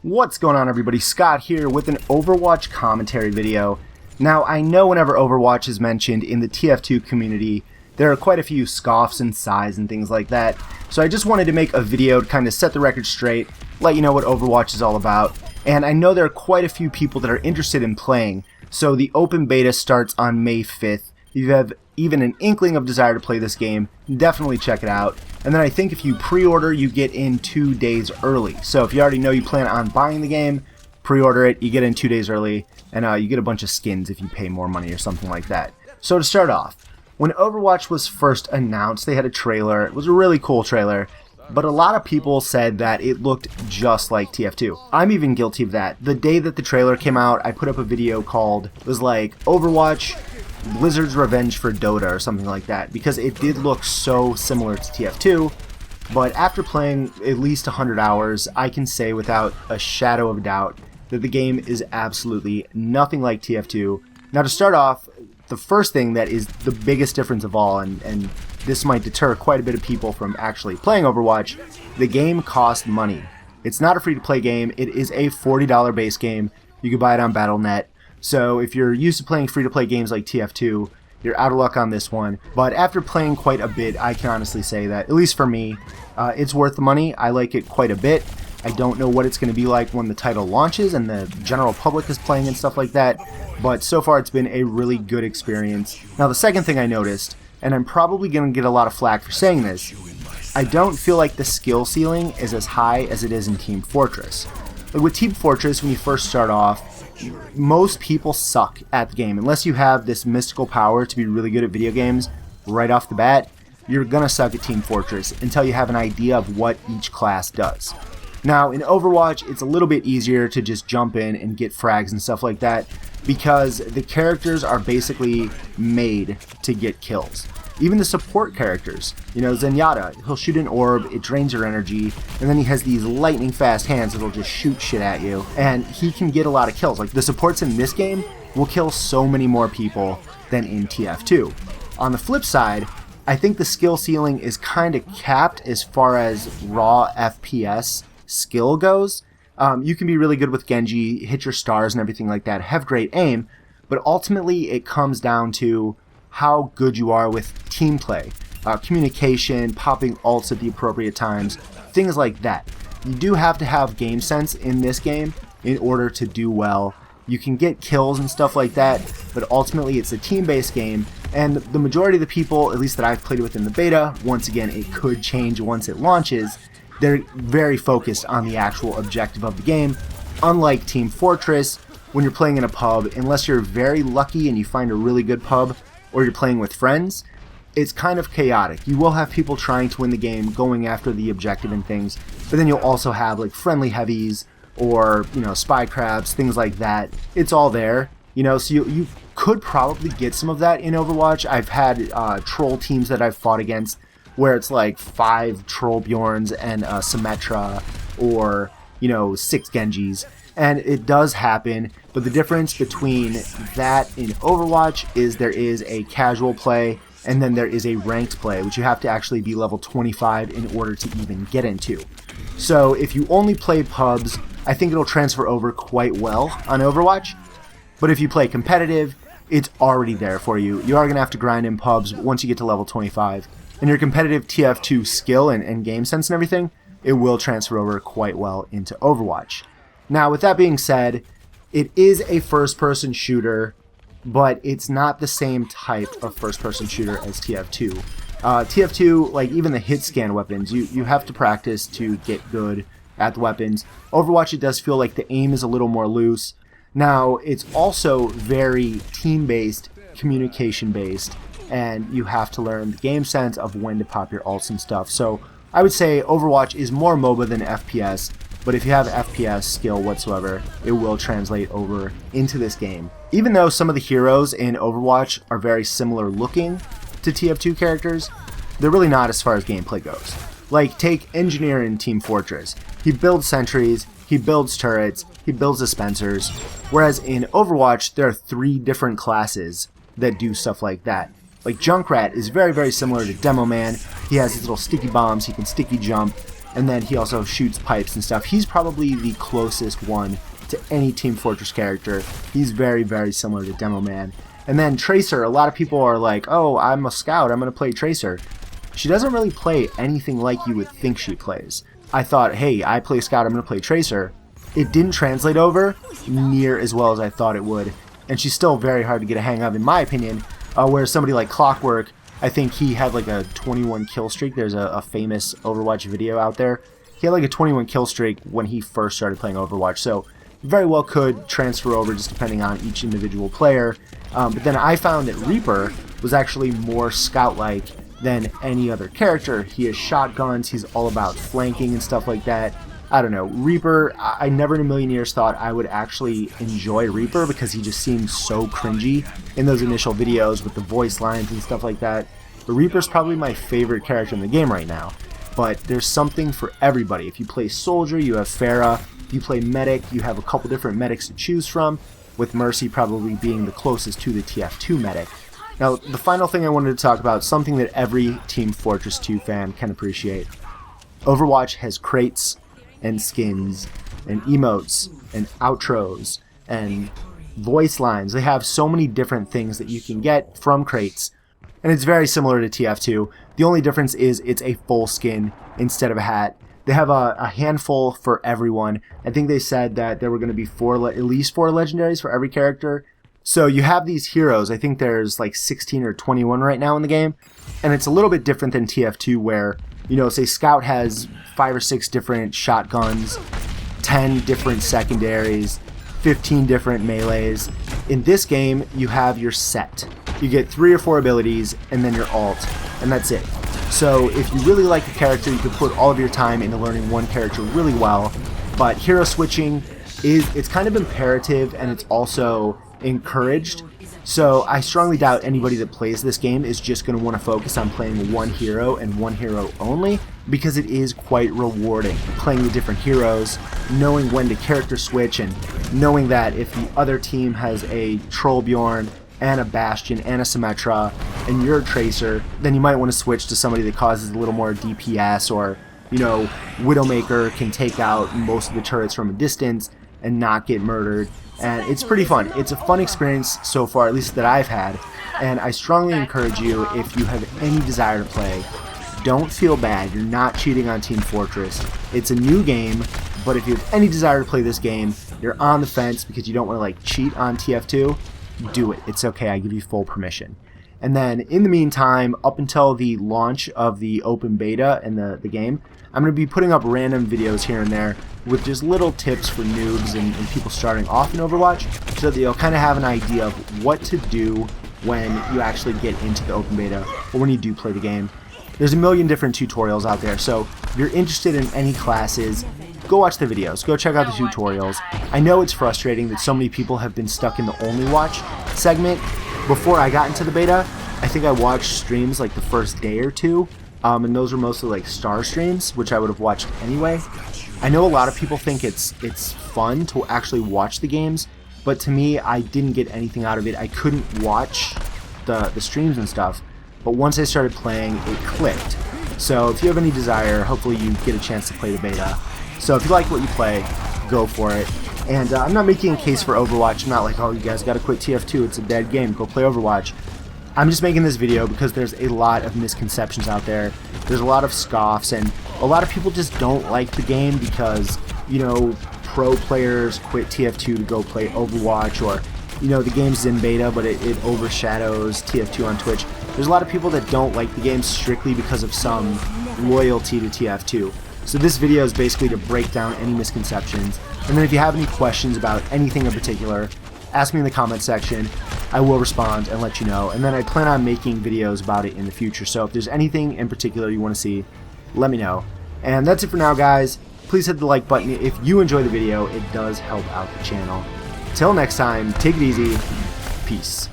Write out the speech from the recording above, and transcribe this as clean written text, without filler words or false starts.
What's going on, everybody? Scott here with an Overwatch commentary video. Now, I know whenever Overwatch is mentioned in the TF2 community, there are quite a few scoffs and sighs and things like that, so I just wanted to make a video to kind of set the record straight, let you know what Overwatch is all about, and I know there are quite a few people that are interested in playing, so the open beta starts on May 5th. If you have even an inkling of desire to play this game, definitely check it out. And then I think if you pre-order, you get in 2 days early. So if you already know you plan on buying the game, pre-order it, you get in 2 days early, and you get a bunch of skins if you pay more money or something like that. So to start off, when Overwatch was first announced, they had a trailer. It was a really cool trailer, but a lot of people said that it looked just like TF2. I'm even guilty of that. The day that the trailer came out, I put up a video called, it was like, Overwatch Blizzard's Revenge for Dota or something like that, because it did look so similar to TF2, but after playing at least 100 hours, I can say without a shadow of a doubt that the game is absolutely nothing like TF2. Now to start off, the first thing that is the biggest difference of all, and this might deter quite a bit of people from actually playing Overwatch, the game costs money. It's not a free-to-play game, it is a $40 base game. You can buy it on Battle.net. So if you're used to playing free-to-play games like TF2, you're out of luck on this one. But after playing quite a bit, I can honestly say that, at least for me, it's worth the money. I like it quite a bit. I don't know what it's going to be like when the title launches and the general public is playing and stuff like that, but so far it's been a really good experience. Now the second thing I noticed, and I'm probably going to get a lot of flack for saying this, I don't feel like the skill ceiling is as high as it is in Team Fortress. Like with Team Fortress, when you first start off, most people suck at the game. Unless you have this mystical power to be really good at video games right off the bat, you're gonna suck at Team Fortress until you have an idea of what each class does. Now in Overwatch, it's a little bit easier to just jump in and get frags and stuff like that because the characters are basically made to get kills. Even the support characters, you know, Zenyatta, he'll shoot an orb, it drains your energy, and then he has these lightning fast hands that'll just shoot shit at you, and he can get a lot of kills. Like, the supports in this game will kill so many more people than in TF2. On the flip side, I think the skill ceiling is kind of capped as far as raw FPS skill goes. You can be really good with Genji, hit your stars and everything like that, have great aim, but ultimately it comes down to how good you are with team play, communication, popping ults at the appropriate times, things like that. You do have to have game sense in this game in order to do well. You can get kills and stuff like that, but ultimately it's a team-based game, and the majority of the people, at least that I've played with in the beta, once again it could change once it launches, they're very focused on the actual objective of the game. Unlike Team Fortress, when you're playing in a pub, unless you're very lucky and you find a really good pub, or you're playing with friends, it's kind of chaotic. You will have people trying to win the game, going after the objective and things, but then you'll also have like friendly heavies or, you know, spy crabs, things like that. It's all there, you know, so you could probably get some of that in Overwatch. I've had troll teams that I've fought against where it's like 5 Troll Bjorns and a Symmetra, or, you know, 6 Genjis. And it does happen, but the difference between that in Overwatch is there is a casual play, and then there is a ranked play, which you have to actually be level 25 in order to even get into. So if you only play pubs, I think it'll transfer over quite well on Overwatch, but if you play competitive, it's already there for you. You are going to have to grind in pubs once you get to level 25, and your competitive TF2 skill and game sense and everything, it will transfer over quite well into Overwatch. Now, with that being said, it is a first-person shooter, but it's not the same type of first-person shooter as TF2. TF2, like even the hit scan weapons, you have to practice to get good at the weapons. Overwatch, it does feel like the aim is a little more loose. Now, it's also very team-based, communication-based, and you have to learn the game sense of when to pop your ults and stuff. So I would say Overwatch is more MOBA than FPS, but if you have FPS skill whatsoever, it will translate over into this game. Even though some of the heroes in Overwatch are very similar looking to TF2 characters, they're really not as far as gameplay goes. Like, take Engineer in Team Fortress. He builds sentries, he builds turrets, he builds dispensers, whereas in Overwatch, there are 3 different classes that do stuff like that. Like Junkrat is very, very similar to Demo Man. He has his little sticky bombs, he can sticky jump, and then he also shoots pipes and stuff. He's probably the closest one to any Team Fortress character. He's very, very similar to Demo Man. And then Tracer, a lot of people are like, oh, I'm a scout, I'm going to play Tracer. She doesn't really play anything like you would think she plays. I thought, hey, I play scout, I'm going to play Tracer. It didn't translate over near as well as I thought it would. And she's still very hard to get a hang of, in my opinion. Whereas somebody like Clockwork, I think he had like a 21 kill streak. There's a famous Overwatch video out there. He had like a 21 kill streak when he first started playing Overwatch. So very well could transfer over just depending on each individual player. But then I found that Reaper was actually more scout-like than any other character. He has shotguns, he's all about flanking and stuff like that. I don't know, Reaper, I never in a million years thought I would actually enjoy Reaper because he just seemed so cringy in those initial videos with the voice lines and stuff like that. But Reaper's probably my favorite character in the game right now. But there's something for everybody. If you play Soldier, you have Pharah. If you play Medic, you have a couple different medics to choose from, with Mercy probably being the closest to the TF2 medic. Now, the final thing I wanted to talk about, something that every Team Fortress 2 fan can appreciate. Overwatch has crates and skins and emotes and outros and voice lines. They have so many different things that you can get from crates, and it's very similar to TF2. The only difference is it's a full skin instead of a hat. They have a handful for everyone. I think they said that there were going to be at least 4 legendaries for every character. So you have these heroes. I think there's like 16 or 21 right now in the game, and it's a little bit different than TF2 where, you know, say Scout has 5 or 6 different shotguns, 10 different secondaries, 15 different melees. In this game, you have your set. You get 3 or 4 abilities, and then your ult, and that's it. So if you really like a character, you can put all of your time into learning one character really well, but hero switching it's kind of imperative, and it's also encouraged. So I strongly doubt anybody that plays this game is just going to want to focus on playing one hero and one hero only, because it is quite rewarding playing the different heroes, knowing when to character switch, and knowing that if the other team has a Trollbjorn and a Bastion and a Symmetra and you're a Tracer, then you might want to switch to somebody that causes a little more DPS, or, you know, Widowmaker can take out most of the turrets from a distance and not get murdered. And it's pretty fun. It's a fun experience so far, at least that I've had, and I strongly encourage you, if you have any desire to play, don't feel bad. You're not cheating on Team Fortress. It's a new game, but if you have any desire to play this game, you're on the fence because you don't want to like cheat on TF2, do it. It's okay. I give you full permission. And then in the meantime, up until the launch of the open beta and the game, I'm going to be putting up random videos here and there with just little tips for noobs and people starting off in Overwatch, so that you'll kind of have an idea of what to do when you actually get into the open beta or when you do play the game. There's a million different tutorials out there, so if you're interested in any classes, go watch the videos, go check out the tutorials. I know it's frustrating that so many people have been stuck in the only watch segment. Before I got into the beta, I think I watched streams like the first day or two, and those were mostly like star streams, which I would have watched anyway. I know a lot of people think it's fun to actually watch the games, but to me, I didn't get anything out of it. I couldn't watch the streams and stuff, but once I started playing, it clicked. So if you have any desire, hopefully you get a chance to play the beta. So if you like what you play, go for it. And I'm not making a case for Overwatch. I'm not like, oh, you guys gotta quit TF2, it's a dead game, go play Overwatch. I'm just making this video because there's a lot of misconceptions out there. There's a lot of scoffs, and a lot of people just don't like the game because, you know, pro players quit TF2 to go play Overwatch, or, you know, the game's in beta but it overshadows TF2 on Twitch. There's a lot of people that don't like the game strictly because of some loyalty to TF2. So this video is basically to break down any misconceptions, and then if you have any questions about anything in particular, ask me in the comment section. I will respond and let you know, and then I plan on making videos about it in the future. So if there's anything in particular you want to see, let me know. And that's it for now, guys. Please hit the like button if you enjoy the video. It does help out the channel. Till next time, take it easy. Peace.